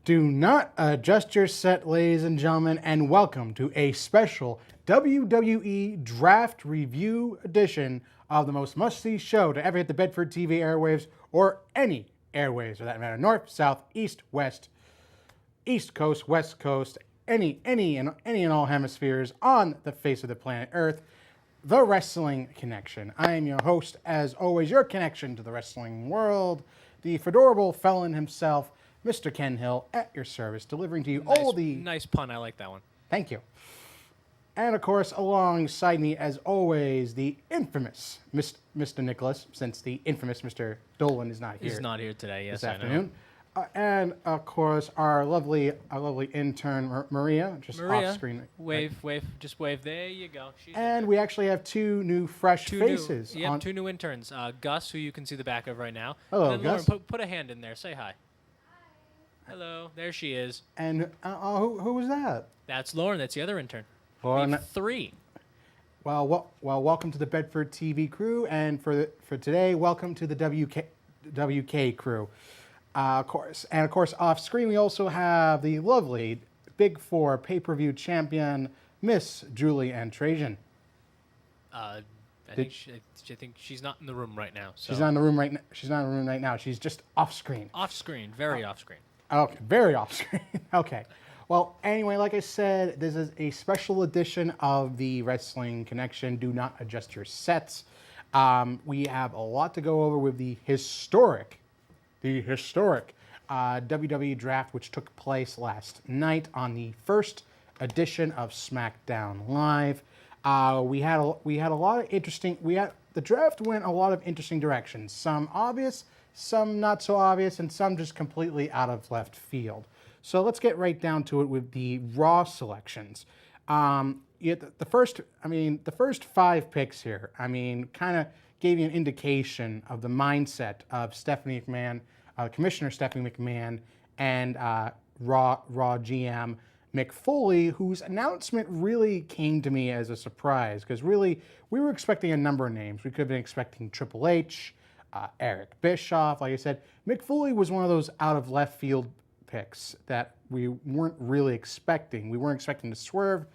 Do not adjust your set, ladies and gentlemen, and welcome to a special WWE Draft Review edition of the most must-see show to ever hit the Bedford TV airwaves, or any airwaves for that matter. North, south, east, west, east coast, west coast, any and all hemispheres on the face of the planet Earth. The Wrestling Connection. I am your host, as always, your connection to the wrestling world, the fedorable felon himself, Mr. Ken Hill, at your service, delivering to you all the... Nice pun, I like that one. Thank you. And, of course, alongside me, as always, the infamous Mr. Nicholas, since the infamous Mr. Dolan is not here. He's not here today, yes, This afternoon. And, of course, our lovely intern, Maria, just off screen. Wave, just wave. There you go. And we actually have two new fresh faces. Two new interns. Gus, who you can see the back of right now. Hello, and Gus. Lauren, put a hand in there. Say hi. Hello. There she is. And who was that? That's Lauren. That's the other intern. Lauren. We have three. Well, welcome to the Bedford TV crew, and for today, welcome to the WK Krew. Of course, off screen we also have the lovely Big Four pay-per-view champion, Miss Julie Ann Trajan. I think she's not in the room right now. So. She's not in the room right now. She's not in the room right now. She's just off screen. Off screen, very off screen. Okay, very off screen. Okay. Well, anyway, like I said, this is a special edition of the Wrestling Connection. Do not adjust your sets. We have a lot to go over with the historic WWE Draft, which took place last night on the first edition of SmackDown Live. We had a lot of interesting. The draft went a lot of interesting directions. Some obvious, some not so obvious, and some just completely out of left field. So let's get right down to it with the Raw selections. The first 5 picks here, kind of gave you an indication of the mindset of Stephanie McMahon, Commissioner Stephanie McMahon, and Raw GM Mick Foley, whose announcement really came to me as a surprise, because really we were expecting a number of names. We could have been expecting Triple H, Eric Bischoff. Like I said, Mick Foley was one of those out of left field picks that we weren't really expecting. We weren't expecting to swerve.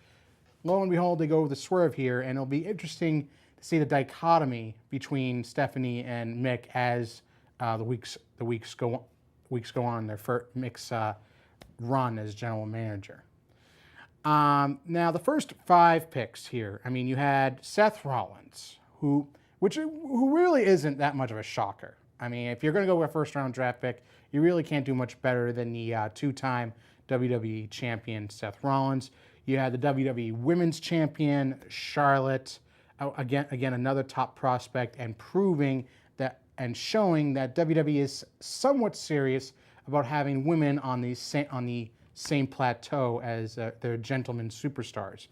Lo and behold, they go with the swerve here, and it'll be interesting to see the dichotomy between Stephanie and Mick as the weeks go on. Their first Mick's run as general manager. Now the first 5 picks here. You had Seth Rollins, who really isn't that much of a shocker. If you're going to go with a first-round draft pick, you really can't do much better than the 2-time WWE champion Seth Rollins. You had the WWE Women's Champion Charlotte, again another top prospect, and proving that and showing that WWE is somewhat serious about having women on the same plateau as their gentlemen superstars.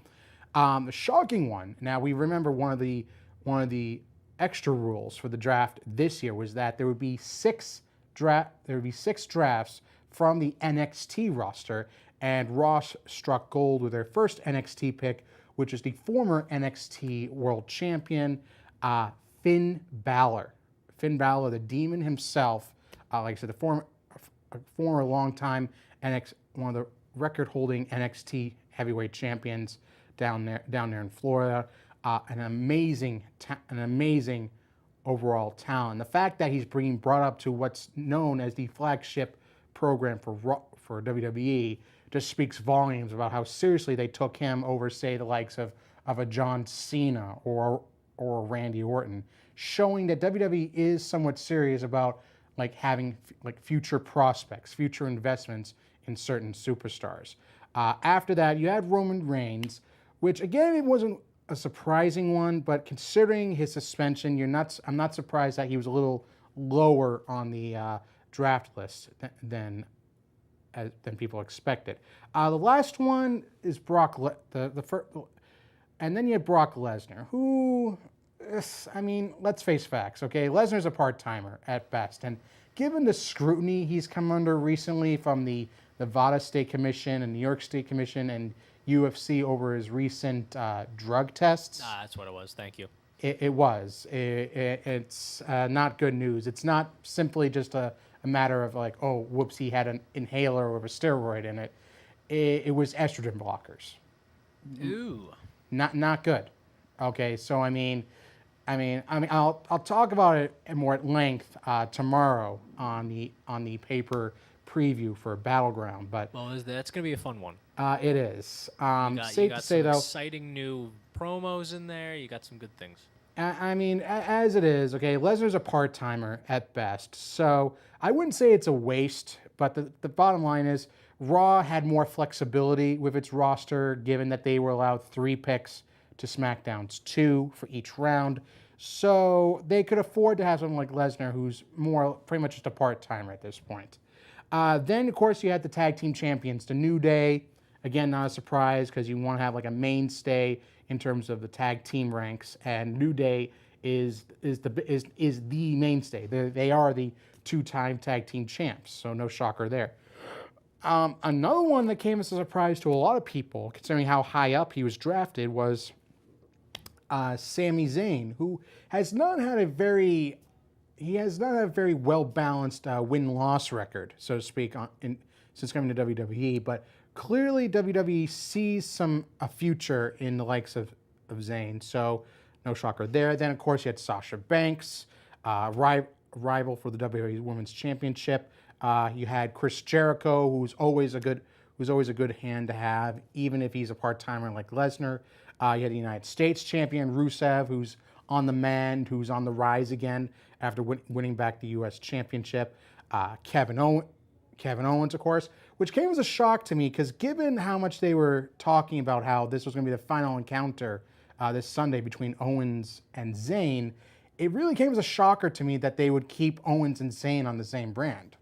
The shocking one. Now we remember one of the extra rules for the draft this year was that there would be 6 drafts from the NXT roster, and Ross struck gold with their first NXT pick, which is the former NXT World Champion, Finn Balor. Finn Balor, the Demon himself, like I said, a former longtime one of the record-holding NXT heavyweight champions down there in Florida. An amazing overall talent. The fact that he's being brought up to what's known as the flagship program for WWE just speaks volumes about how seriously they took him over, say, the likes of a John Cena or Randy Orton, showing that WWE is somewhat serious about having future prospects, future investments in certain superstars. After that, you had Roman Reigns, which again, it wasn't a surprising one, but considering his suspension, I'm not surprised that he was a little lower on the draft list than people expected. The last one is Brock, and then you have Brock Lesnar, who, let's face facts, okay? Lesnar's a part-timer at best, and given the scrutiny he's come under recently from the Nevada State Commission and New York State Commission and UFC over his recent drug tests. That's what it was. Thank you. It was. It's not good news. It's not simply just a matter of like, oh, whoops, he had an inhaler with a steroid in it. It was estrogen blockers. Ooh. Not good. Okay, so I'll talk about it more at length tomorrow on the paper preview for Battleground. But Well, that's going to be a fun one. it is You safe to say some though. exciting new promos in there. You got some good things. As it is, okay, Lesnar's a part-timer at best, so I wouldn't say it's a waste, but the bottom line is Raw had more flexibility with its roster, given that they were allowed 3 picks to SmackDown's 2 for each round, so they could afford to have someone like Lesnar, who's pretty much just a part-timer at this point. Then, of course, you had the tag team champions, the New Day. Again, not a surprise because you want to have like a mainstay in terms of the tag team ranks, and New Day is the mainstay. They are the 2-time tag team champs, so no shocker there. Another one that came as a surprise to a lot of people, considering how high up he was drafted, was Sami Zayn, who has not had a very well balanced win-loss record, so to speak, since coming to WWE, but clearly WWE sees a future in the likes of Zayn, so no shocker there. Then of course you had Sasha Banks, rival for the WWE Women's Championship. You had Chris Jericho, who's always a good hand to have, even if he's a part-timer like Lesnar. You had the United States champion Rusev, who's on the mend, who's on the rise again after winning back the U.S. Championship. Kevin Owens, of course, which came as a shock to me because given how much they were talking about how this was going to be the final encounter this Sunday between Owens and Zayn, it really came as a shocker to me that they would keep Owens and Zayn on the same brand.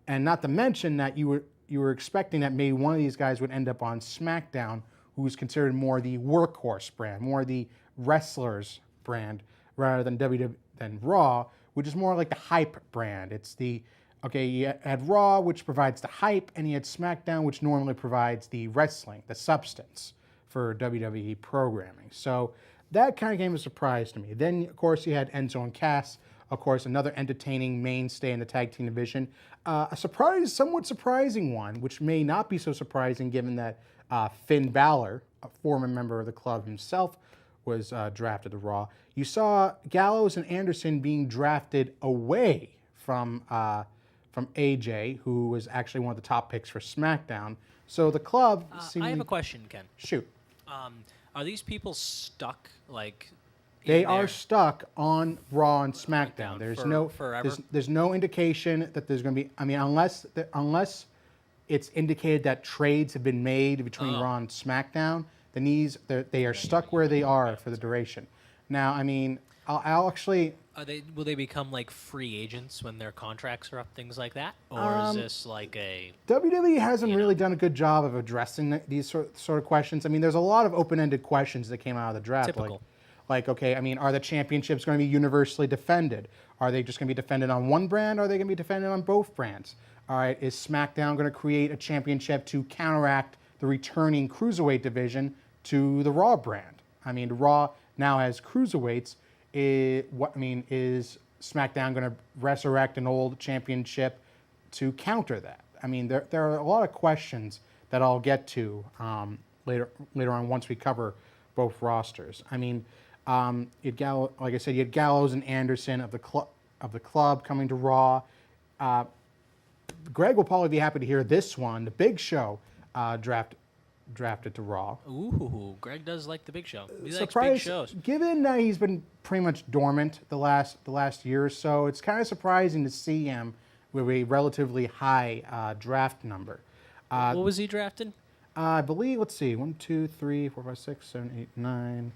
And not to mention that you were expecting that maybe one of these guys would end up on SmackDown, who's considered more the workhorse brand, more the wrestlers brand, rather than Raw, which is more like the hype brand. It's you had Raw, which provides the hype, and you had SmackDown, which normally provides the wrestling, the substance for WWE programming. So that kind of came as a surprise to me. Then, of course, you had Enzo and Cass, of course, another entertaining mainstay in the tag team division. Somewhat surprising one, which may not be so surprising given that Finn Balor, a former member of the club himself, was drafted to Raw. You saw Gallows and Anderson being drafted away from AJ, who was actually one of the top picks for SmackDown. So the club I have a question, Ken. Shoot. Are these people stuck, like... They are stuck on Raw and SmackDown. Forever? There's no indication that there's going to be... unless it's indicated that trades have been made between Raw and SmackDown, then they are stuck where they are for the duration. Now, I'll actually... Will they become like free agents when their contracts are up, things like that? Or is this like a... WWE hasn't really done a good job of addressing these sort of questions. There's a lot of open-ended questions that came out of the draft. Typical. Are the championships going to be universally defended? Are they just going to be defended on one brand? Or are they going to be defended on both brands? All right, is SmackDown going to create a championship to counteract the returning Cruiserweight division to the Raw brand? Raw now has Cruiserweights. Is SmackDown going to resurrect an old championship to counter that? There are a lot of questions that I'll get to later on once we cover both rosters. Like I said, you had Gallows and Anderson of the club coming to Raw. Greg will probably be happy to hear this one. The Big Show drafted to Raw. Ooh, Greg does like the Big Show. He likes Surprise, big shows. given that he's been pretty much dormant the last year or so, it's kind of surprising to see him with a relatively high draft number. What was he drafted? I believe, let's see, 1, 2, 3, 4, 5, 6, 7, 8, 9.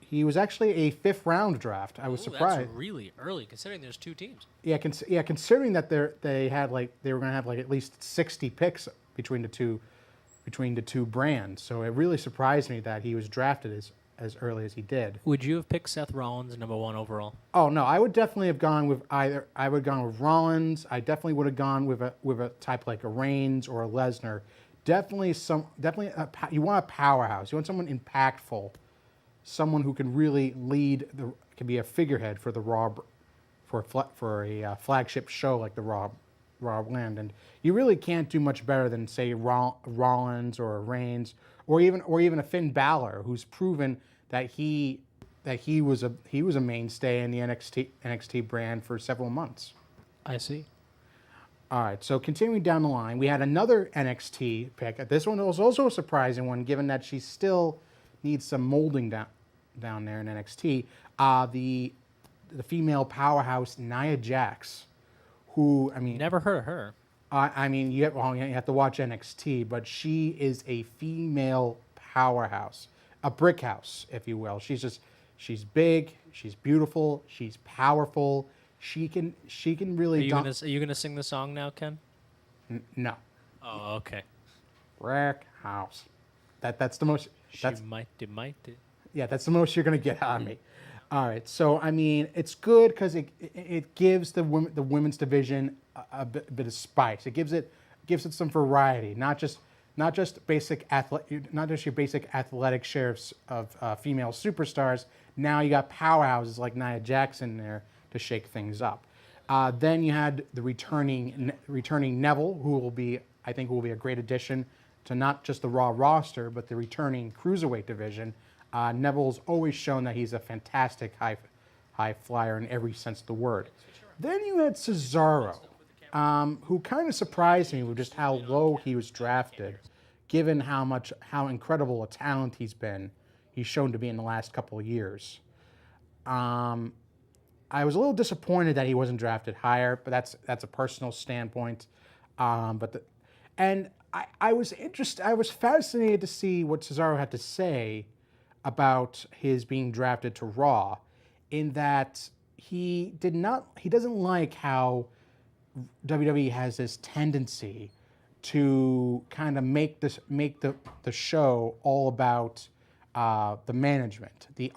He was actually a 5th round draft. I was surprised. That's really early, considering there's 2 teams. Yeah, considering that they were going to have like at least 60 picks between the two brands. So it really surprised me that he was drafted as early as he did. Would you have picked Seth Rollins number 1 overall? Oh no, I would definitely have gone with either. I would have gone with Rollins. I definitely would have gone with a type like a Reigns or a Lesnar. You want a powerhouse. You want someone impactful someone who can really can be a figurehead for the Raw, for a flagship show like the Raw land. And you really can't do much better than say Rollins or Reigns or even a Finn Balor, who's proven that he was a mainstay in the NXT brand for several months. I see. All right, so continuing down the line, we had another NXT pick. This one was also a surprising one, given that she still needs some molding down there in NXT. The female powerhouse Nia Jax, who, I mean, Never heard of her. I mean, you have to watch NXT, but she is a female powerhouse, a brick house, if you will. She's big, she's beautiful, she's powerful. She can really. Are you gonna sing the song now, Ken? No. Oh, okay. Brick house. That's the most. That's yeah. That's the most you're gonna get out of me. All right. So I mean, it's good because it gives the women's division a bit of spice. It gives it some variety, not just your basic athletic shares of female superstars. Now you got powerhouses like Nia Jax in there to shake things up. Then you had the returning Neville, I think will be a great addition to not just the Raw roster, but the returning cruiserweight division. Neville's always shown that he's a fantastic high flyer in every sense of the word. Then you had Cesaro, who kind of surprised me with just how low he was drafted, given how incredible a talent he's shown to be in the last couple of years. I was a little disappointed that he wasn't drafted higher, but that's a personal standpoint. I was fascinated to see what Cesaro had to say about his being drafted to Raw, in that he doesn't like how WWE has this tendency to kind of make the show all about the management, the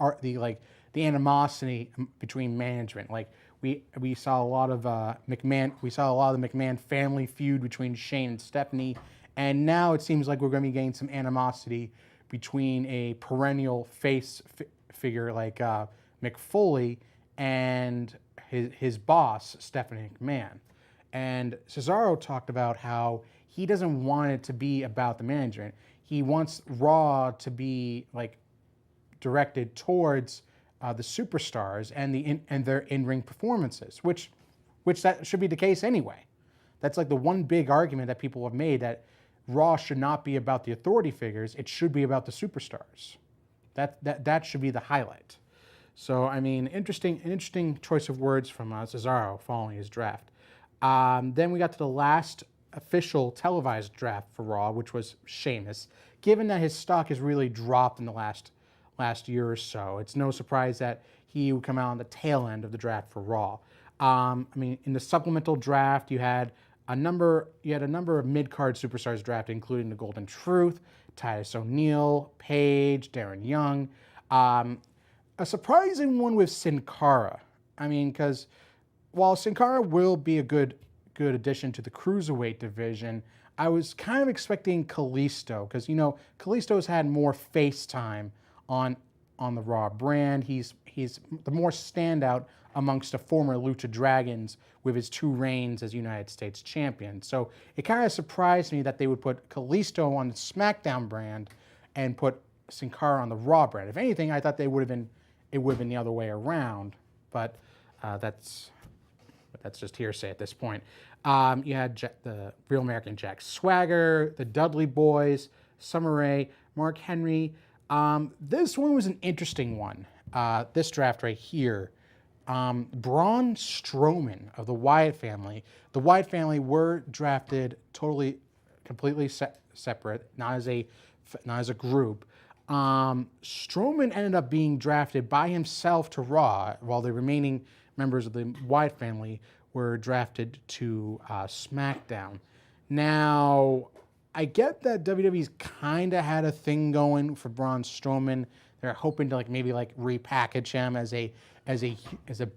animosity between management. Like we saw a lot of McMahon. We saw a lot of the McMahon family feud between Shane and Stephanie, and now it seems like we're going to be getting some animosity between a perennial face figure like Mick Foley and his boss Stephanie McMahon. And Cesaro talked about how he doesn't want it to be about the management. He wants Raw to be like directed towards the superstars and their in-ring performances, which that should be the case anyway. That's like the one big argument that people have made, that Raw should not be about the authority figures; it should be about the superstars. That should be the highlight. So I mean, an interesting choice of words from Cesaro following his draft. Then we got to the last official televised draft for Raw, which was Sheamus. Given that his stock has really dropped in the last year or so, it's no surprise that he would come out on the tail end of the draft for Raw. I mean, in the supplemental draft, you had a number of mid-card superstars drafted, including the Golden Truth, Titus O'Neil, Paige, Darren Young. A surprising one with Sin Cara. I mean, because while Sin Cara will be a good addition to the cruiserweight division, I was kind of expecting Kalisto, because Kalisto's had more face time on the Raw brand. He's the more standout amongst the former Lucha Dragons with his 2 reigns as United States champion. So it kind of surprised me that they would put Kalisto on the SmackDown brand and put Sin Cara on the Raw brand. If anything, I thought it would have been the other way around, but that's just hearsay at this point. You had the Real American Jack Swagger, the Dudley Boys, Summer Rae, Mark Henry. This one was an interesting one. This draft right here. Braun Strowman of the Wyatt family. The Wyatt family were drafted completely separate, not as a group. Strowman ended up being drafted by himself to Raw, while the remaining members of the Wyatt family were drafted to SmackDown. Now, I get that WWE's kind of had a thing going for Braun Strowman. They're hoping to maybe repackage him as a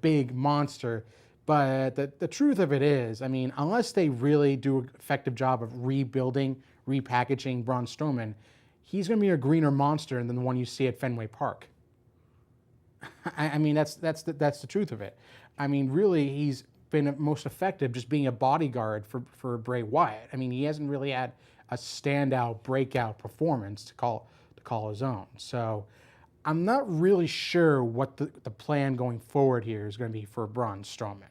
big monster. But the truth of it is, I mean, unless they really do an effective job of repackaging Braun Strowman, he's going to be a greener monster than the one you see at Fenway Park. I mean, that's the truth of it. I mean, really, he's been most effective just being a bodyguard for Bray Wyatt. I mean, he hasn't really had a standout breakout performance to call his own. So I'm not really sure what the plan going forward here is going to be for Braun Strowman.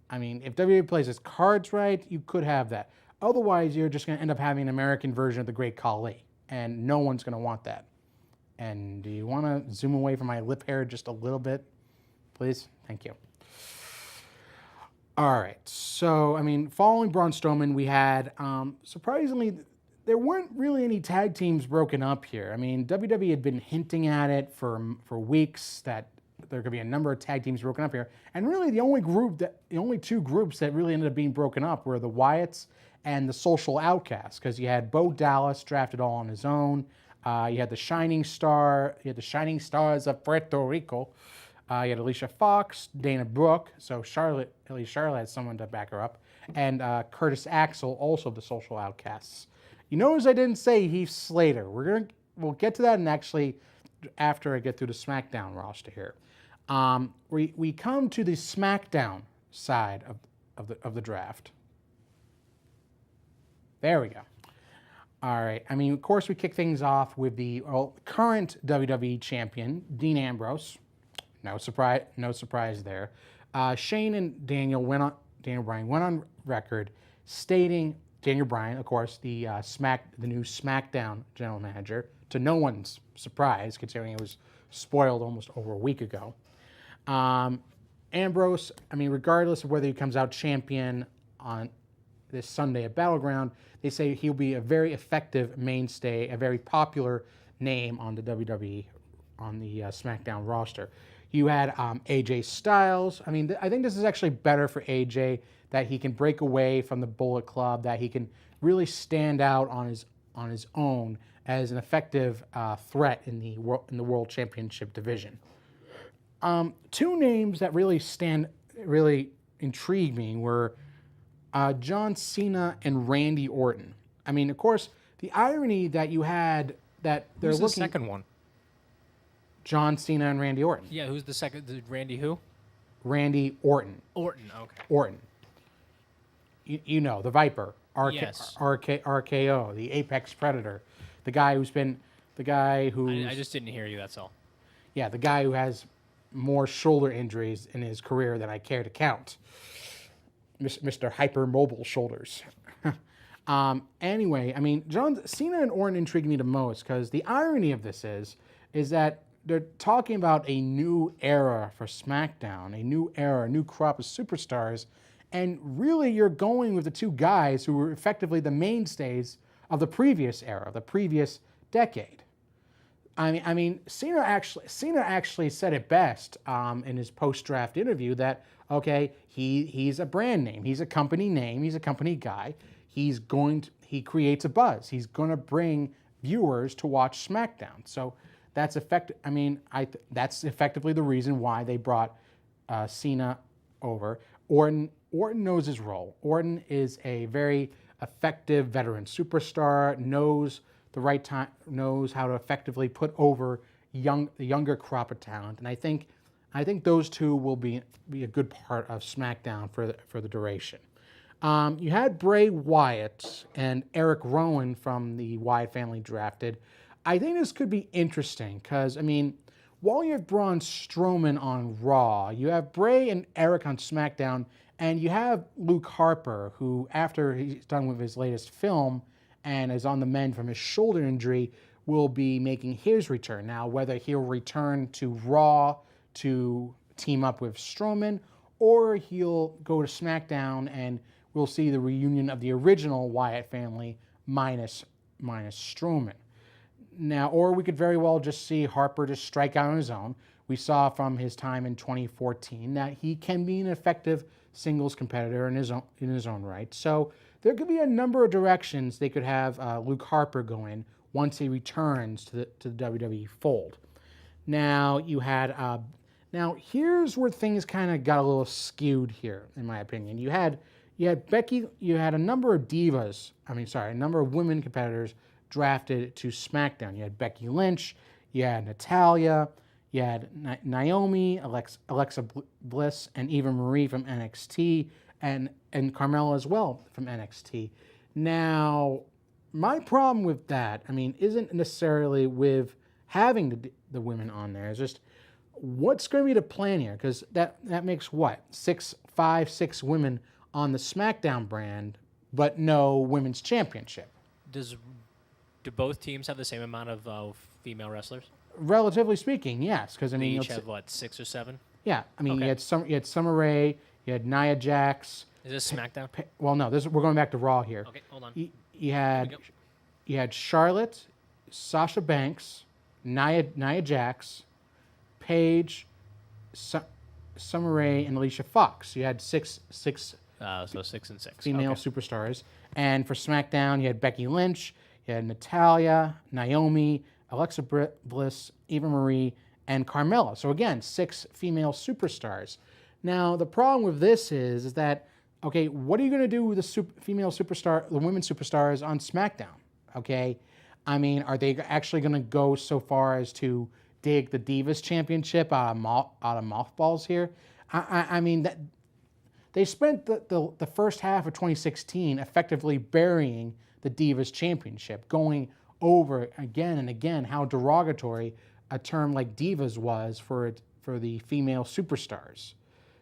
I mean, if WWE plays its cards right, you could have that. Otherwise, you're just going to end up having an American version of the Great Khali, and no one's going to want that. And do you want to zoom away from my lip hair just a little bit, please? Thank you. All right. So, I mean, following Braun Strowman, we had, surprisingly, there weren't really any tag teams broken up here. I mean, WWE had been hinting at it for weeks that there could be a number of tag teams broken up here. And really, the only two groups that really ended up being broken up were the Wyatts and the Social Outcasts, because you had Bo Dallas drafted all on his own. You had the Shining Stars of Puerto Rico. You had Alicia Fox, Dana Brooke, so at least Charlotte had someone to back her up, and Curtis Axel, also of the Social Outcasts. You notice I didn't say Heath Slater. We'll get to that, and actually after I get through the SmackDown roster here. We come to the SmackDown side of the draft. There we go. All right. I mean, of course, we kick things off with the current WWE champion, Dean Ambrose. No surprise there. Shane and Daniel Bryan went on record stating, Daniel Bryan, of course, the new SmackDown general manager, to no one's surprise, considering it was spoiled almost over a week ago. Ambrose, I mean, regardless of whether he comes out champion on this Sunday at Battleground, they say he'll be a very effective mainstay, a very popular name on the WWE, on the SmackDown roster. You had AJ Styles. I mean, I think this is actually better for AJ, that he can break away from the Bullet Club, that he can really stand out on his own as an effective threat in the World Championship division. Two names that really intrigued me were John Cena and Randy Orton. I mean, of course, the irony that you had that they're Who's looking. the second one? John Cena and Randy Orton. Yeah, who's the second? Randy who? Randy Orton. Orton, okay. Orton. You know, the Viper. Yes. RKO, the Apex Predator. The guy who's. I just didn't hear you, that's all. Yeah, the guy who has more shoulder injuries in his career than I care to count. Mr. Hypermobile Shoulders. Anyway, I mean, John Cena and Orton intrigue me the most, because the irony of this is that they're talking about a new era for SmackDown, a new crop of superstars, and really you're going with the two guys who were effectively the mainstays of the previous era, the previous decade. I mean, Cena actually said it best in his post-draft interview that, okay, he's a brand name, he's a company name, he's a company guy. He creates a buzz. He's going to bring viewers to watch SmackDown. So that's that's effectively the reason why they brought Cena over. Orton knows his role. Orton is a very effective veteran superstar, knows the right time, knows how to effectively put over the younger crop of talent, and I think those two will be a good part of SmackDown for the duration. You had Bray Wyatt and Eric Rowan from the Wyatt family drafted. I think this could be interesting because, I mean, while you have Braun Strowman on Raw, you have Bray and Eric on SmackDown, and you have Luke Harper, who, after he's done with his latest film and is on the mend from his shoulder injury, will be making his return. Now, whether he'll return to Raw to team up with Strowman, or he'll go to SmackDown and we'll see the reunion of the original Wyatt family minus Strowman. Now, or we could very well just see Harper just strike out on his own. We saw from his time in 2014 that he can be an effective singles competitor in his own right. So there could be a number of directions they could have Luke Harper go in once he returns to the WWE fold. Now you had now here's where things kind of got a little skewed here, in my opinion. You had Becky. You had a number of divas. A number of women competitors drafted to SmackDown. You had Becky Lynch. You had Natalya. You had Naomi, Alexa Bliss, and Eva Marie from NXT, and Carmella as well from NXT. Now, my problem with that, I mean, isn't necessarily with having the women on there. It's just what's going to be the plan here? Because that makes what 5, 6 women on the SmackDown brand, but no women's championship. Do both teams have the same amount of female wrestlers? Relatively speaking, yes. Because I mean, you each have what, 6 or 7? Yeah, I mean, Okay. you had Summer Rae, you had Nia Jax. Is this SmackDown? Well, no, we're going back to Raw here. Okay, hold on. You had Charlotte, Sasha Banks, Nia Jax, Paige, Summer Rae, and Alicia Fox. You had six So 6 and 6. female Okay. superstars. And for SmackDown, you had Becky Lynch, you had Natalya, Naomi, Alexa Bliss, Eva Marie, and Carmella. So again, 6 female superstars. Now, the problem with this is that, okay, what are you going to do with the women superstars on SmackDown? Okay, I mean, are they actually going to go so far as to dig the Divas Championship out of mothballs here? I mean, that they spent the first half of 2016 effectively burying the Divas Championship, going over again and again how derogatory a term like Divas was for the female superstars.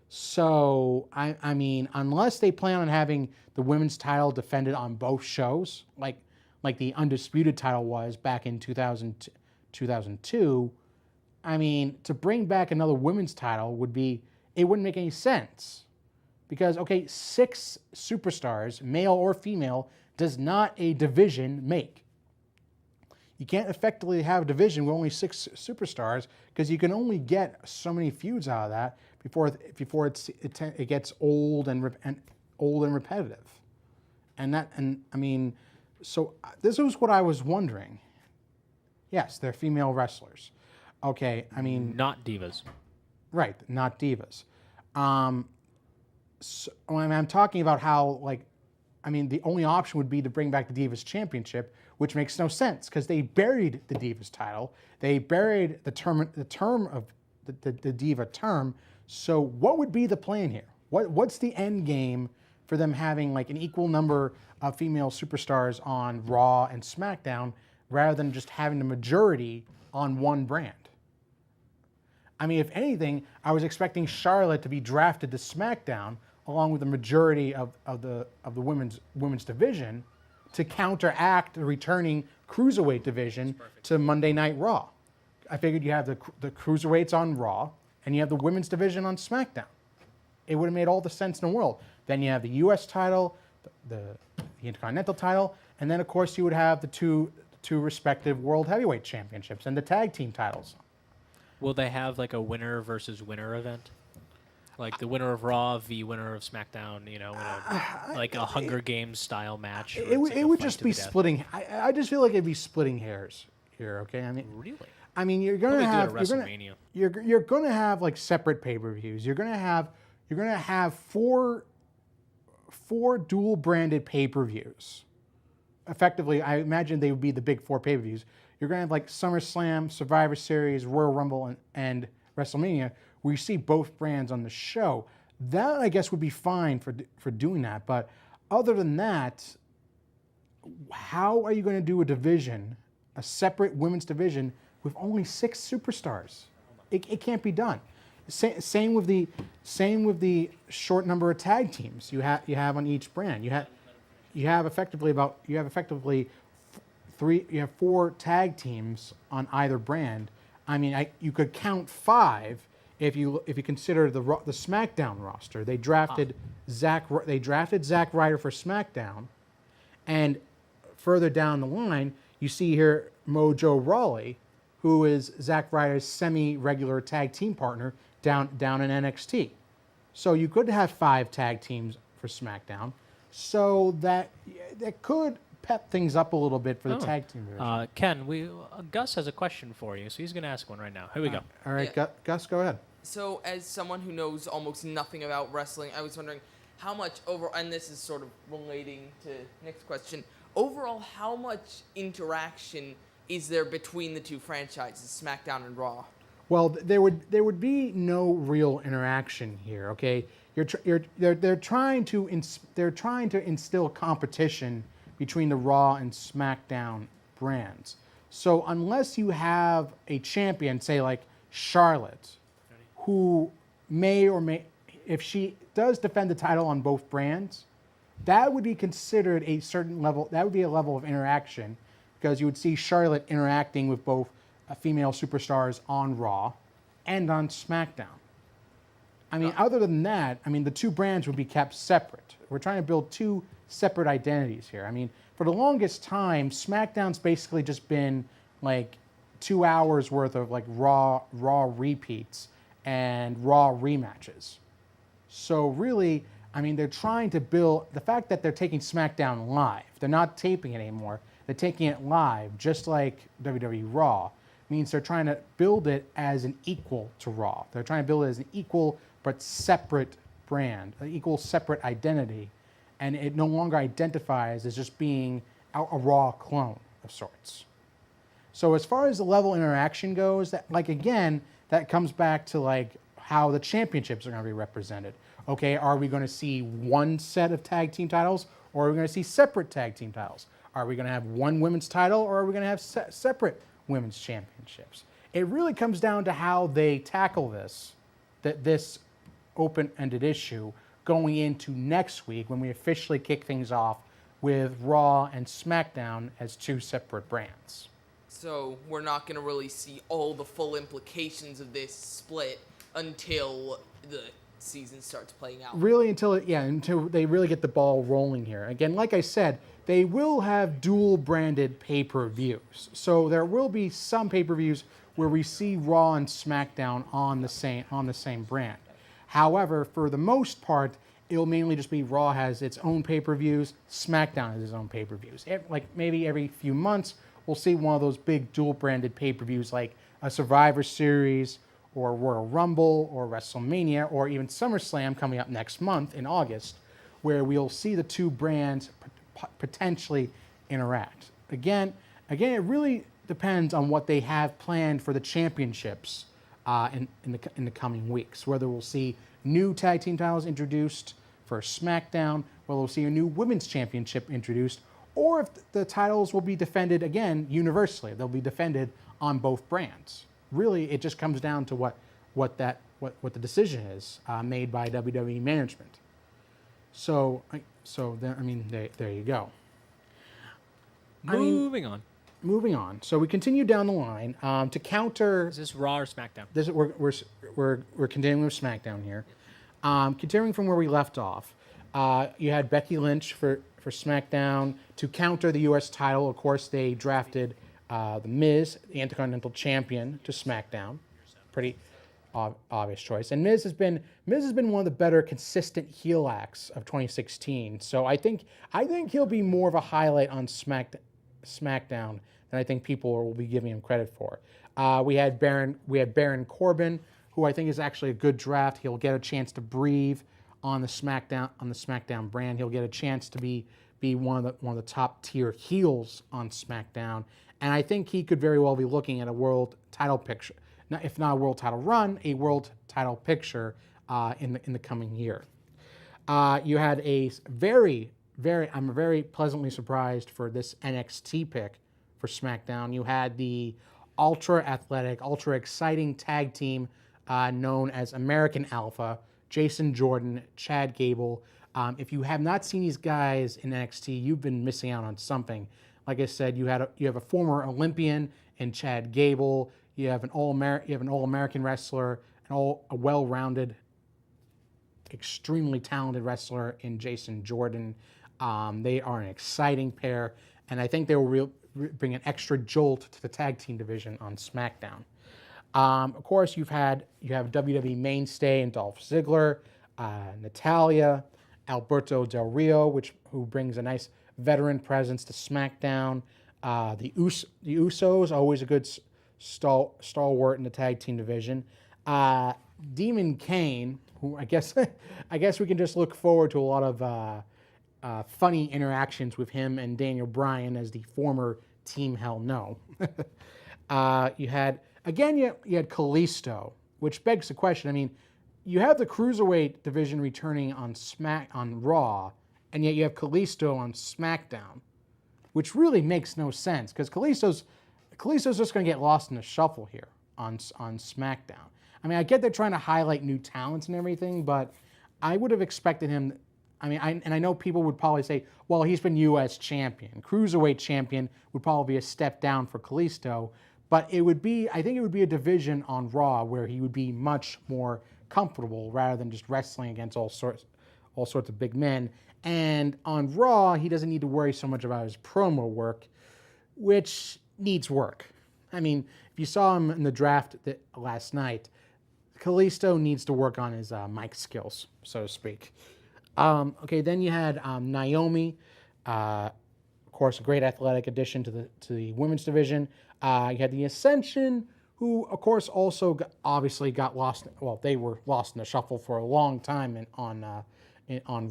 So, I mean, unless they plan on having the women's title defended on both shows, like the Undisputed title was back in 2002, I mean, to bring back another women's title it wouldn't make any sense. Because, okay, 6 superstars, male or female, does not a division make. You can't effectively have a division with only 6 superstars because you can only get so many feuds out of that before it gets old and repetitive. And I mean, so this was what I was wondering. Yes, they're female wrestlers. Okay, I mean, Not divas. right, not divas. So when I'm talking about how, like, I mean, the only option would be to bring back the Divas Championship, which makes no sense because they buried the Divas title. They buried the term of the Diva term. So what would be the plan here? What's the end game for them having like an equal number of female superstars on Raw and SmackDown rather than just having the majority on one brand? I mean, if anything, I was expecting Charlotte to be drafted to SmackDown along with the majority of the women's division to counteract the returning cruiserweight division to Monday Night Raw. I figured you have the cruiserweights on Raw and you have the women's division on SmackDown. It would have made all the sense in the world. Then you have the U.S. title, the Intercontinental title, and then of course you would have the two respective World Heavyweight Championships and the tag team titles. Will they have like a winner versus winner event? Like the winner of Raw v. winner of SmackDown, you know, like a Hunger Games style match? It would just be splitting. I just feel like it'd be splitting hairs here. Okay, I mean, Really? I mean, you're gonna Probably do it have at WrestleMania. you're gonna have like separate pay-per-views. You're gonna have four dual branded pay-per-views. Effectively, I imagine they would be the big 4 pay-per-views. You're gonna have like SummerSlam, Survivor Series, Royal Rumble, and WrestleMania, where you see both brands on the show. That I guess would be fine for doing that. But other than that, how are you going to do a division, a separate women's division with only 6 superstars? It can't be done. Same with the short number of tag teams you have on each brand. You have effectively 4 tag teams on either brand. I mean, you could count 5 if you consider the SmackDown roster. They drafted Zack Ryder for SmackDown, and further down the line, you see here Mojo Rawley, who is Zack Ryder's semi-regular tag team partner down in NXT. So you could have 5 tag teams for SmackDown, so that could pep things up a little bit for the tag team division. Ken, Gus has a question for you, so he's going to ask one right now. Here we go. All right, Yeah. Gus, go ahead. So, as someone who knows almost nothing about wrestling, I was wondering how much and this is sort of relating to Nick's question, overall, how much interaction is there between the 2 franchises, SmackDown and Raw? Well, there would be no real interaction here. Okay, they're trying to instill competition between the Raw and SmackDown brands. So unless you have a champion, say like Charlotte, who may or may, if she does defend the title on both brands, that would be considered a certain level. That would be a level of interaction, because you would see Charlotte interacting with both female superstars on Raw and on SmackDown. I mean, other than that, I mean, the two brands would be kept separate. We're trying to build two separate identities here. I mean, for the longest time, SmackDown's basically just been like 2 hours worth of like Raw repeats and Raw rematches. So really, I mean, they're trying to build the fact that they're taking SmackDown live. They're not taping it anymore. They're taking it live, just like WWE Raw. Means they're trying to build it as an equal to Raw. They're trying to build it as an equal but separate brand, an equal separate identity, and it no longer identifies as just being a Raw clone of sorts. So as far as the level of interaction goes, that like again, that comes back to like how the championships are going to be represented. Okay, are we going to see one set of tag team titles, or are we going to see separate tag team titles? Are we going to have one women's title, or are we going to have separate women's championships? It really comes down to how they tackle this open-ended issue going into next week, when we officially kick things off with Raw and SmackDown as two separate brands. So we're not going to really see all the full implications of this split until the season starts playing out. Really, until they really get the ball rolling here. Again, like I said, they will have dual-branded pay-per-views. So there will be some pay-per-views where we see Raw and SmackDown on the same brand. However, for the most part, it'll mainly just be Raw has its own pay-per-views, SmackDown has its own pay-per-views. Like maybe every few months, we'll see one of those big dual-branded pay-per-views like a Survivor Series or Royal Rumble or WrestleMania or even SummerSlam coming up next month in August, where we'll see the two brands potentially interact. Again, it really depends on what they have planned for the championships in the coming weeks. Whether we'll see new tag team titles introduced for SmackDown, whether we'll see a new women's championship introduced, or if the titles will be defended again universally. They'll be defended on both brands. Really, it just comes down to what the decision is made by WWE management. So there you go. Moving on. Moving on. So we continue down the line to counter. Is this Raw or SmackDown? We're continuing with SmackDown here. Continuing from where we left off, you had Becky Lynch for SmackDown to counter the U.S. title. Of course, they drafted The Miz, the Intercontinental Champion, to SmackDown. Pretty obvious choice. And Miz has been one of the better consistent heel acts of 2016. So I think he'll be more of a highlight on SmackDown than I think people will be giving him credit for. We had Baron Corbin, who I think is actually a good draft. He'll get a chance to breathe on the SmackDown brand. He'll get a chance to be one of the top tier heels on SmackDown, and I think he could very well be looking at a world title picture, if not a world title run, a world title picture in the coming year. You had I'm very pleasantly surprised for this NXT pick for SmackDown. You had the ultra athletic, ultra exciting tag team known as American Alpha, Jason Jordan, Chad Gable. If you have not seen these guys in NXT, you've been missing out on something. Like I said, you have a former Olympian in Chad Gable. You have an All-American wrestler, a well-rounded, extremely talented wrestler in Jason Jordan. They are an exciting pair, and I think they will bring an extra jolt to the tag team division on SmackDown. Of course, you have WWE mainstay and Dolph Ziggler, Natalya, Alberto Del Rio, who brings a nice veteran presence to SmackDown. The Usos, always a good stalwart in the tag team division. Demon Kane, who I guess we can just look forward to a lot of funny interactions with him and Daniel Bryan as the former Team Hell No. You had Again, you had Kalisto, which begs the question. I mean, you have the Cruiserweight division returning on Raw, and yet you have Kalisto on SmackDown, which really makes no sense because Kalisto's just going to get lost in the shuffle here on SmackDown. I mean, I get they're trying to highlight new talents and everything, but I would have expected him. I mean, I know people would probably say, well, he's been U.S. champion. Cruiserweight champion would probably be a step down for Kalisto, but I think it would be a division on Raw where he would be much more comfortable rather than just wrestling against all sorts of big men. And on Raw, he doesn't need to worry so much about his promo work, which needs work. I mean, if you saw him in the draft last night, Kalisto needs to work on his mic skills, so to speak. Okay, then you had Naomi, of course, a great athletic addition to the women's division. You had the Ascension, who, of course, also obviously got lost. Well, they were lost in the shuffle for a long time on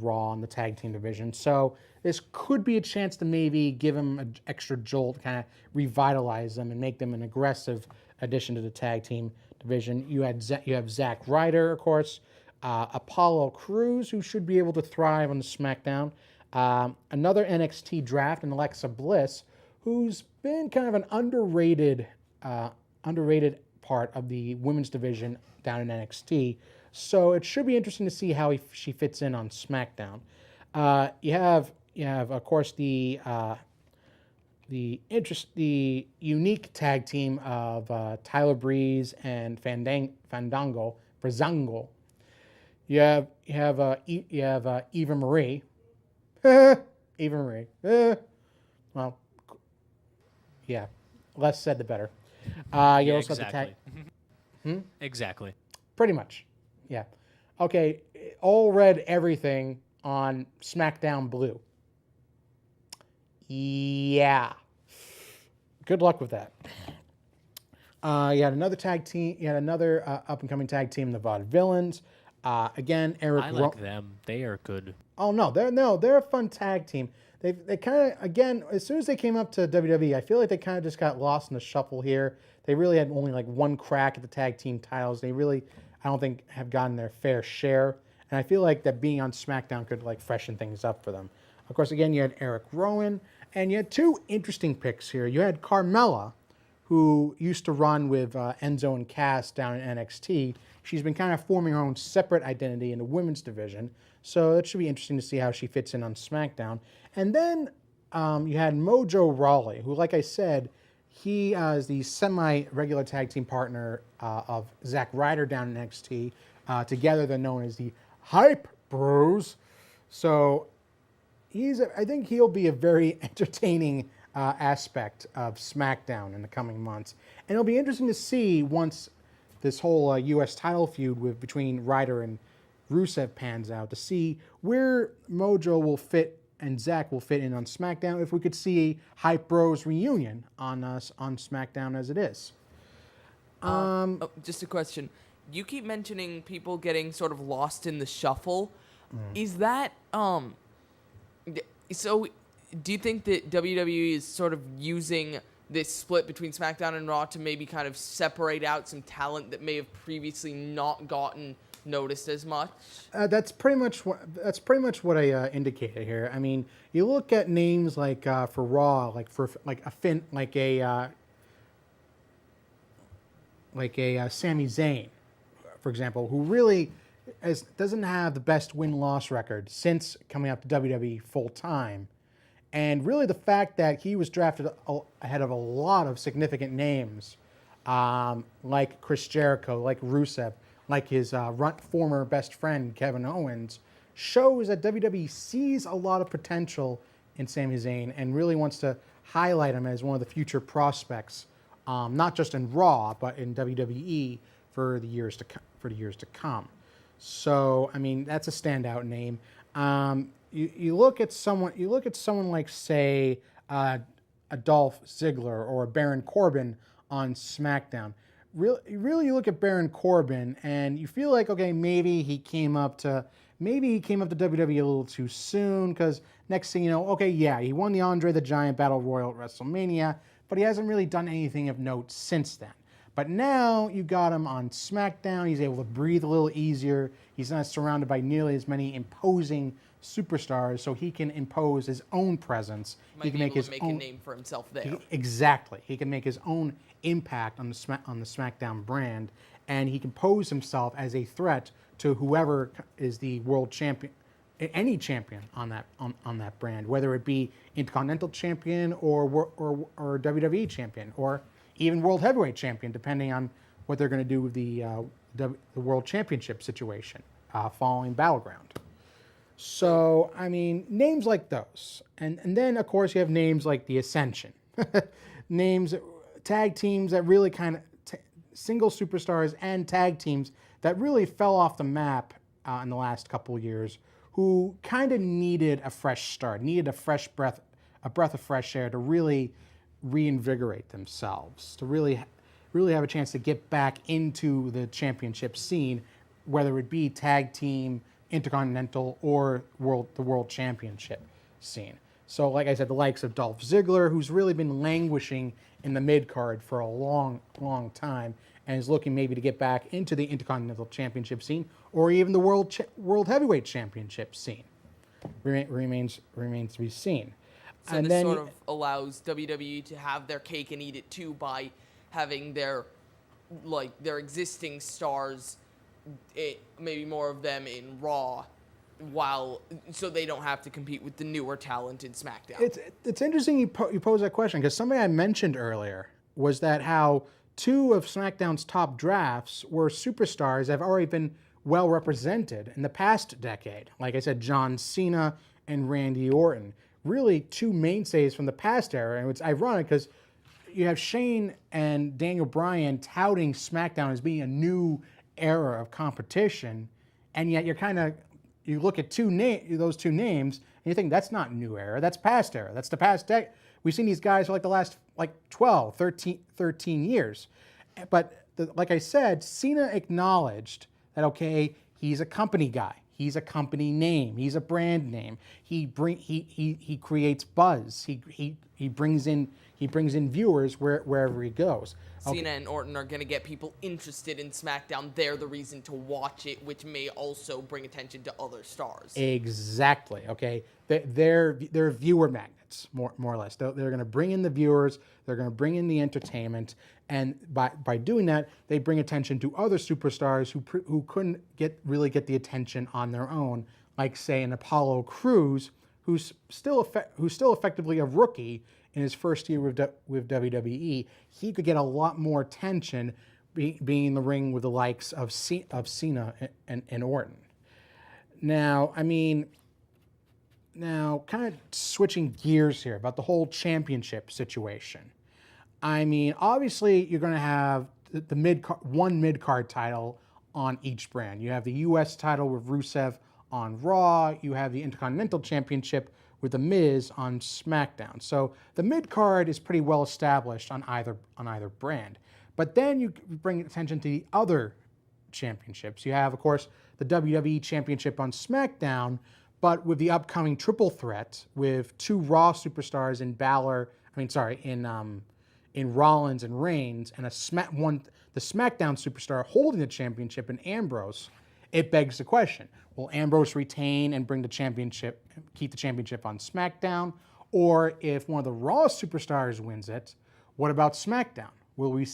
Raw in the tag team division. So this could be a chance to maybe give them an extra jolt, kind of revitalize them and make them an aggressive addition to the tag team division. You have Zack Ryder, of course, Apollo Crews, who should be able to thrive on the SmackDown. Another NXT draft, and Alexa Bliss, who's been kind of an underrated part of the women's division down in NXT. So it should be interesting to see how she fits in on SmackDown. You have of course the unique tag team of Tyler Breeze and Fandango. You have Eva Marie. Eva Marie. Well, yeah, less said the better. You also exactly. have the Exactly. Pretty much, yeah. Okay, all read everything on SmackDown Blue. Yeah. Good luck with that. You had another tag team. You had another up-and-coming tag team, the Vaudevillains. Again, Eric. I like them. They are good. Oh they're a fun tag team. They kind of, again, as soon as they came up to WWE, I feel like they kind of just got lost in the shuffle here. They really had only like one crack at the tag team titles. They really, I don't think, have gotten their fair share. And I feel like that being on SmackDown could like freshen things up for them. Of course, again, you had Eric Rowan, and you had two interesting picks here. You had Carmella, who used to run with Enzo and Cass down in NXT. She's been kind of forming her own separate identity in the women's division. So it should be interesting to see how she fits in on SmackDown. And then you had Mojo Rawley, who, like I said, he is the semi-regular tag team partner of Zack Ryder down in NXT. Together, they're known as the Hype Bros. So I think he'll be a very entertaining aspect of SmackDown in the coming months. And it'll be interesting to see once this whole U.S. title feud between Ryder and Rusev pans out, to see where Mojo will fit and Zack will fit in on SmackDown, if we could see a Hype Bros reunion on SmackDown as it is. Just a question. You keep mentioning people getting sort of lost in the shuffle. Is that so? Do you think that WWE is sort of using this split between SmackDown and Raw to maybe kind of separate out some talent that may have previously not gotten noticed as much? That's pretty much what I indicated here. I mean, you look at names like for Raw, like a Sami Zayn, for example, who really doesn't have the best win-loss record since coming up to WWE full time. And really the fact that he was drafted ahead of a lot of significant names, like Chris Jericho, like Rusev, like his former best friend, Kevin Owens, shows that WWE sees a lot of potential in Sami Zayn and really wants to highlight him as one of the future prospects, not just in Raw, but in WWE for the years to come. So, I mean, that's a standout name. You look at someone like, say, Dolph Ziggler or Baron Corbin on SmackDown. Really, you look at Baron Corbin and you feel like, okay, maybe he came up to WWE a little too soon, because next thing you know, okay, yeah, he won the Andre the Giant Battle Royal at WrestleMania, but he hasn't really done anything of note since then. But now you got him on SmackDown. He's able to breathe a little easier. He's not surrounded by nearly as many imposing superstars, so he can impose his own presence. Might He can be make able his to make own a name for himself there. exactly. He can make his own impact on the SmackDown brand, and he can pose himself as a threat to whoever is the world champion, any champion on that brand, whether it be Intercontinental Champion or WWE Champion or even World Heavyweight Champion, depending on what they're going to do with the World Championship situation following Battleground. So, I mean, names like those. And then, of course, you have names like the Ascension. Names, tag teams that really kind of, single superstars and tag teams that really fell off the map in the last couple of years, who kind of needed a fresh start, needed a breath of fresh air to really reinvigorate themselves, to really have a chance to get back into the championship scene, whether it be tag team, Intercontinental, or the World Championship scene. So, like I said, the likes of Dolph Ziggler, who's really been languishing in the mid-card for a long, long time, and is looking maybe to get back into the Intercontinental Championship scene, or even the World Heavyweight Championship scene. Remains to be seen. So And this then sort of allows WWE to have their cake and eat it too by having their existing stars, maybe more of them in Raw, so they don't have to compete with the newer talented SmackDown. It's interesting you pose that question, because something I mentioned earlier was that how two of SmackDown's top drafts were superstars that have already been well represented in the past decade. Like I said, John Cena and Randy Orton. Really two mainstays from the past era. And it's ironic because you have Shane and Daniel Bryan touting SmackDown as being a new era of competition, and yet you look at those two names and you think that's not new era, that's past era, that's the past decade. We've seen these guys for the last 12, 13 years. But like I said, Cena acknowledged that, okay, he's a company guy. He's a company name. He's a brand name. He creates buzz. He brings in viewers wherever he goes. Okay. Cena and Orton are going to get people interested in SmackDown. They're the reason to watch it, which may also bring attention to other stars. Exactly. Okay, they're viewer magnets, more or less. They're going to bring in the viewers. They're going to bring in the entertainment, and by doing that, they bring attention to other superstars who couldn't really get the attention on their own, like say an Apollo Crews, who's still effectively a rookie in his first year with WWE. He could get a lot more attention being in the ring with the likes of Cena and Orton. Now, kind of switching gears here about the whole championship situation. Obviously, you're going to have one mid-card title on each brand. You have the U.S. title with Rusev on Raw. You have the Intercontinental Championship with The Miz on SmackDown. So the mid-card is pretty well established on either brand. But then you bring attention to the other championships. You have, of course, the WWE Championship on SmackDown, but with the upcoming triple threat with two Raw superstars in in Rollins and Reigns, and the SmackDown superstar holding the championship in Ambrose. It begs the question: will Ambrose retain and keep the championship on SmackDown? Or if one of the Raw superstars wins it, what about SmackDown? Will the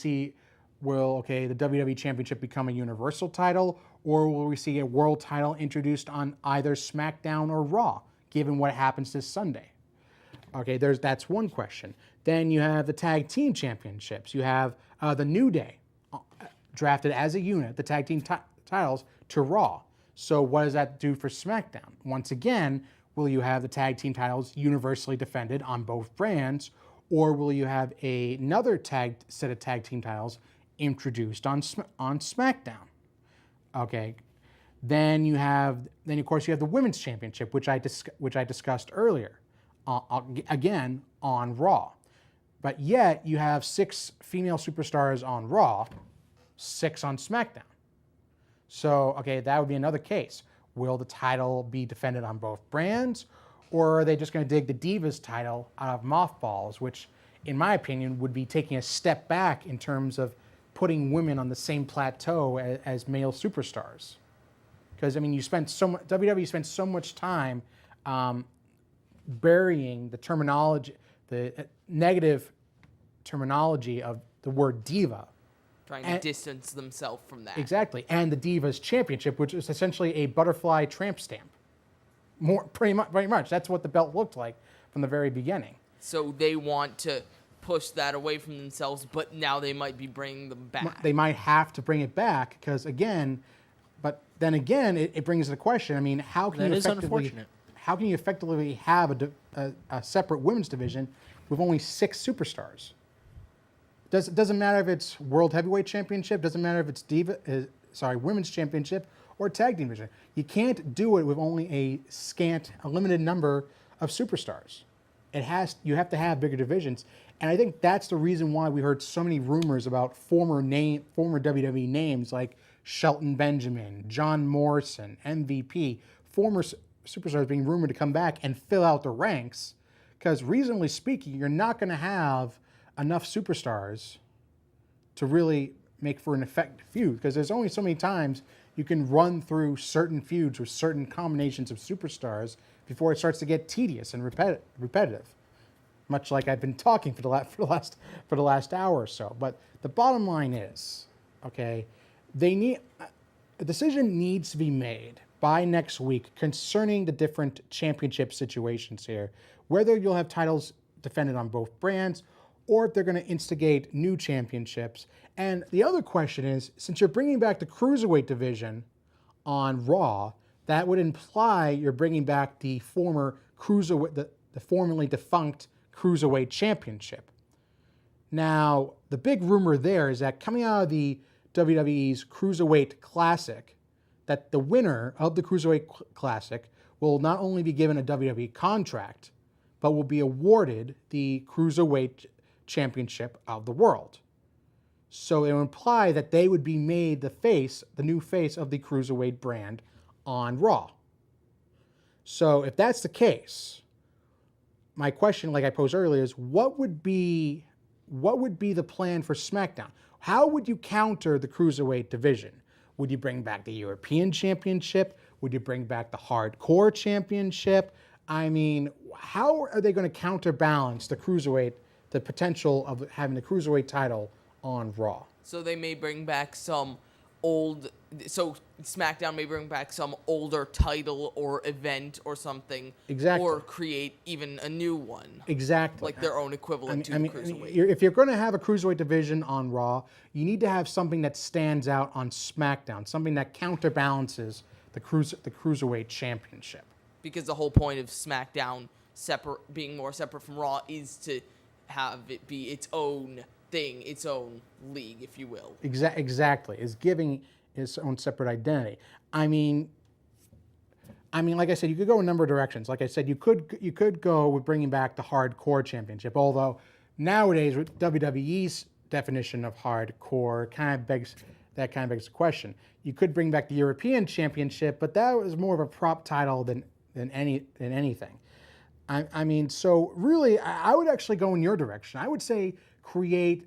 WWE Championship become a Universal title, or will we see a world title introduced on either SmackDown or Raw, given what happens this Sunday? Okay, that's one question. Then you have the Tag Team Championships. You have the New Day drafted as a unit, the Tag Team titles, to Raw. So what does that do for SmackDown? Once again, will you have the Tag Team titles universally defended on both brands, or will you have another set of Tag Team titles introduced on SmackDown? Okay. Then of course you have the Women's Championship, which I discussed earlier, again on Raw. But yet you have 6 female superstars on Raw, 6 on SmackDown. So, okay, that would be another case. Will the title be defended on both brands, or are they just going to dig the Divas title out of mothballs, which, in my opinion, would be taking a step back in terms of putting women on the same plateau as male superstars. Because I mean, WWE spent so much time burying the terminology, the negative terminology of the word diva. Trying to distance themselves from that. Exactly, and the Divas Championship, which is essentially a butterfly tramp stamp. Pretty much. That's what the belt looked like from the very beginning. So they want to push that away from themselves, but now they might be bringing them back. They might have to bring it back because then again, it brings the question. I mean, how can you effectively have a separate women's division with only 6 superstars? It doesn't matter if it's World Heavyweight Championship, doesn't matter if it's Women's Championship or Tag Team Division. You can't do it with only a limited number of superstars. You have to have bigger divisions. And I think that's the reason why we heard so many rumors about former WWE names like Shelton Benjamin, John Morrison, MVP, former superstars being rumored to come back and fill out the ranks. Because reasonably speaking, you're not going to have enough superstars to really make for an effective feud. Because there's only so many times you can run through certain feuds with certain combinations of superstars before it starts to get tedious and repetitive. Much like I've been talking for the last hour or so. But the bottom line is, okay, a decision needs to be made by next week concerning the different championship situations here, whether you'll have titles defended on both brands or if they're going to instigate new championships. And the other question is, since you're bringing back the Cruiserweight division on Raw, that would imply you're bringing back the former Cruiserweight, the formerly defunct Cruiserweight Championship. Now, the big rumor there is that coming out of the WWE's Cruiserweight Classic, that the winner of the Cruiserweight Classic will not only be given a WWE contract, but will be awarded the Cruiserweight Championship of the world. So it would imply that they would be made the new face of the Cruiserweight brand on Raw. So if that's the case, my question, like I posed earlier, is what would be the plan for SmackDown? How would you counter the Cruiserweight division? Would you bring back the European Championship? Would you bring back the Hardcore Championship? I mean, how are they going to counterbalance the potential of having the Cruiserweight title on Raw? So they may bring back SmackDown may bring back some older title or event or something. Exactly. Or create even a new one. Exactly. Like their own equivalent to the Cruiserweight. If you're going to have a Cruiserweight division on Raw, you need to have something that stands out on SmackDown, something that counterbalances the Cruiserweight Championship. Because the whole point of SmackDown being more separate from Raw is to have it be its own thing, its own league, if you will. Exactly. Is giving its own separate identity. I mean, like I said, you could go a number of directions. Like I said, you could go with bringing back the Hardcore Championship. Although nowadays, with WWE's definition of hardcore, kind of begs the question. You could bring back the European Championship, but that was more of a prop title than anything. I mean, so really, I would actually go in your direction. I would say create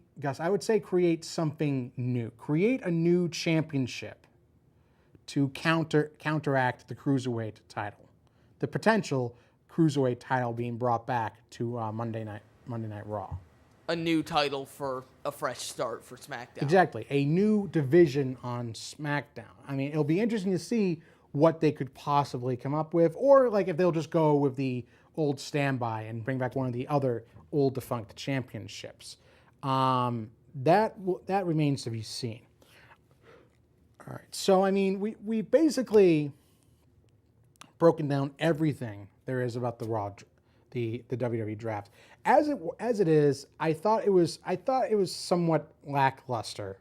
something new. Create a new championship to counteract the Cruiserweight title. The potential Cruiserweight title being brought back to Monday Night Raw. A new title for a fresh start for SmackDown. Exactly. A new division on SmackDown. I mean, it'll be interesting to see what they could possibly come up with, or like if they'll just go with the old standby and bring back one of the other old defunct championships. That remains to be seen. All right. So I mean, we basically broken down everything there is about the WWE Draft. As it is, I thought it was somewhat lackluster.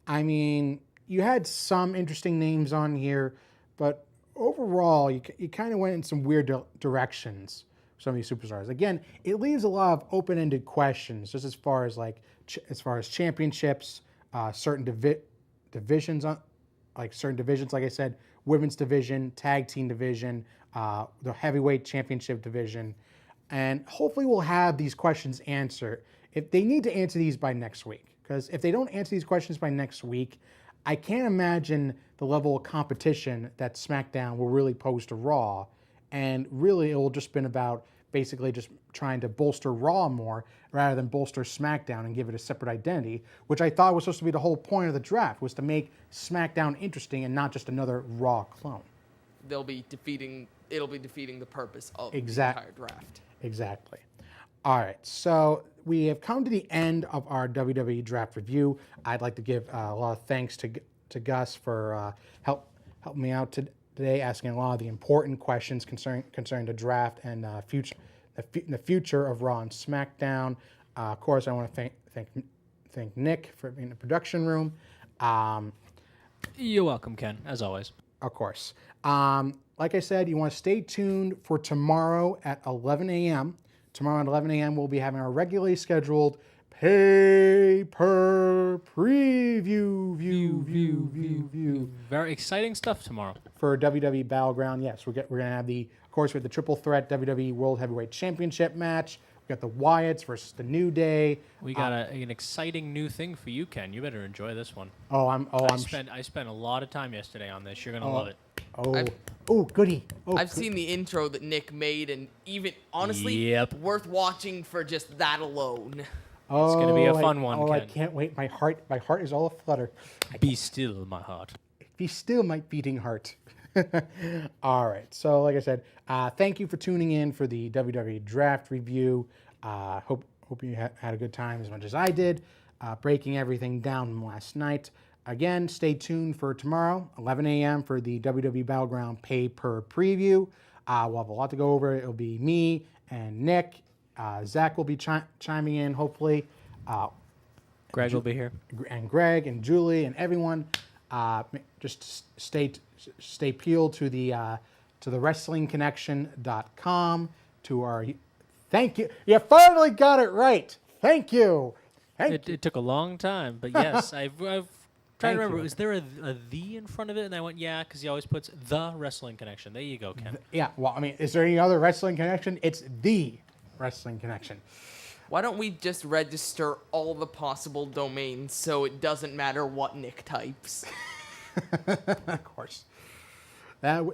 I mean, you had some interesting names on here, but overall, you kind of went in some weird directions. Some of these superstars. Again, it leaves a lot of open-ended questions, just as far as championships, certain divisions, like I said, women's division, tag team division, the heavyweight championship division, and hopefully we'll have these questions answered. If they need to answer these by next week, Because if they don't answer these questions by next week, I can't imagine the level of competition that SmackDown will really pose to Raw. And really, it will just been about basically just trying to bolster Raw more rather than bolster SmackDown and give it a separate identity, which I thought was supposed to be the whole point of the draft, was to make SmackDown interesting and not just another Raw clone. It'll be defeating the purpose of the Exact- entire draft. Exactly. All right, so we have come to the end of our WWE Draft review. I'd like to give a lot of thanks to Gus for helping me out today, asking a lot of the important questions concerning the draft and the future of Raw and SmackDown. Of course, I want to thank Nick for being in the production room. You're welcome, Ken, as always. Of course. Like I said, you want to stay tuned for tomorrow at 11 a.m. Tomorrow at 11 a.m. we'll be having our regularly scheduled pay-per preview. Very exciting stuff tomorrow. For WWE Battleground. Yes, we're going to have of course, we have the triple threat WWE World Heavyweight Championship match. We got the Wyatts versus the New Day. We got an exciting new thing for you, Ken. You better enjoy this one. I spent a lot of time yesterday on this. You're gonna love it. Goody. I've seen the intro that Nick made, and even honestly, worth watching for just that alone. It's gonna be a fun one, Ken. I can't wait. My heart is all aflutter. Be still, my heart. Be still, my beating heart. All right. So, like I said, thank you for tuning in for the WWE Draft review. Hope you had a good time as much as I did, breaking everything down last night. Again, stay tuned for tomorrow, 11 a.m. for the WWE Battleground pay-per preview. We'll have a lot to go over. It'll be me and Nick. Zach will be chiming in, hopefully. Greg will be here. And Greg and Julie and everyone. Just stay peeled to the WrestlingConnection.com, to our. Thank you. You finally got it right. Thank you. It took a long time, but yes, I've trying to remember. you. Was there a "the" in front of it? And I went, yeah, because he always puts the Wrestling Connection. There you go, Ken. Yeah. Well, I mean, is there any other Wrestling Connection? It's the Wrestling Connection. Why don't we just register all the possible domains so it doesn't matter what Nick types? Of course. Why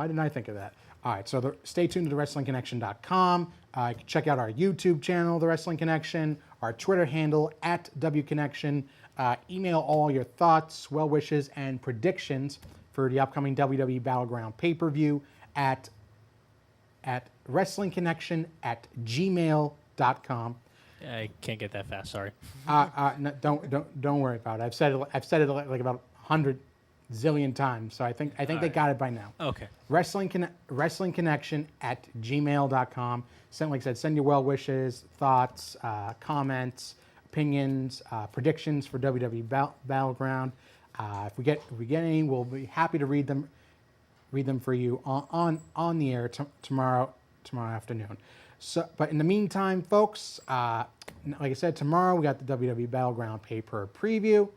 didn't I think of that? All right, so stay tuned to thewrestlingconnection.com. You can check out our YouTube channel, The Wrestling Connection, our Twitter handle, @WConnection. Email all your thoughts, well wishes, and predictions for the upcoming WWE Battleground pay-per-view at wrestlingconnection@gmail.com. I can't get that fast. Sorry. No, don't worry about it. I've said it like about 100 zillion times, so I think they got it by now. Okay. wrestlingconnection@gmail.com. Like I said, send your well wishes, thoughts, comments, opinions, predictions for WWE Battleground. If we get any, we'll be happy to read them for you on the air tomorrow afternoon. So, but in the meantime, folks, like I said, tomorrow we got the WWE Battleground pay-per preview.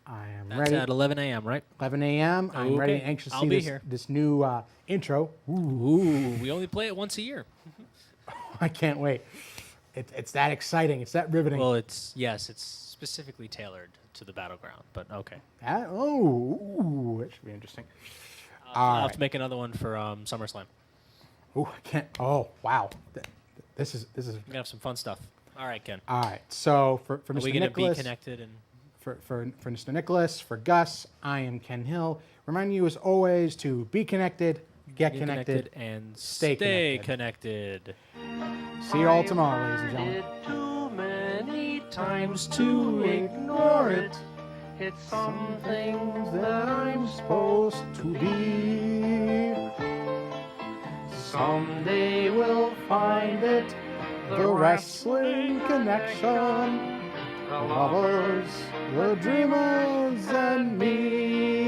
I am That's ready. at 11 a.m., right? 11 a.m. I'm ready and anxious to see this new intro. Ooh, we only play it once a year. I can't wait. It's that exciting. It's that riveting. Well, it's specifically tailored to the Battleground, but okay. That should be interesting. I'll have to make another one for SummerSlam. Oh, I can't. Oh, wow. This is. We're gonna have some fun stuff. All right, Ken. All right. So for Are Mr. we gonna Nicholas, be connected and? for Mr. Nicholas, for Gus, I am Ken Hill. Reminding you as always to be connected, get connected, and stay connected. See you all tomorrow, ladies and gentlemen. Too many times to ignore it. It's some things that I'm supposed to be. Someday we'll find it. The Wrestling Connection. The lovers, the dreamers, and me.